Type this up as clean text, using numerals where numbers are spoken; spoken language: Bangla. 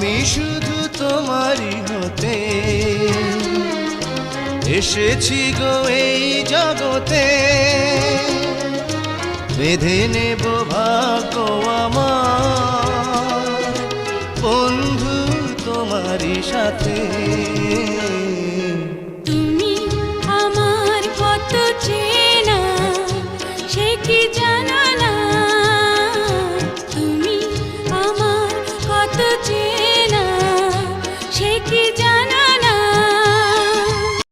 আমি শুধু তোমারই হতে এসেছি গো এই জগতে, বেঁধে নেব ভাগ্য আমার বন্ধু তোমারই সাথে।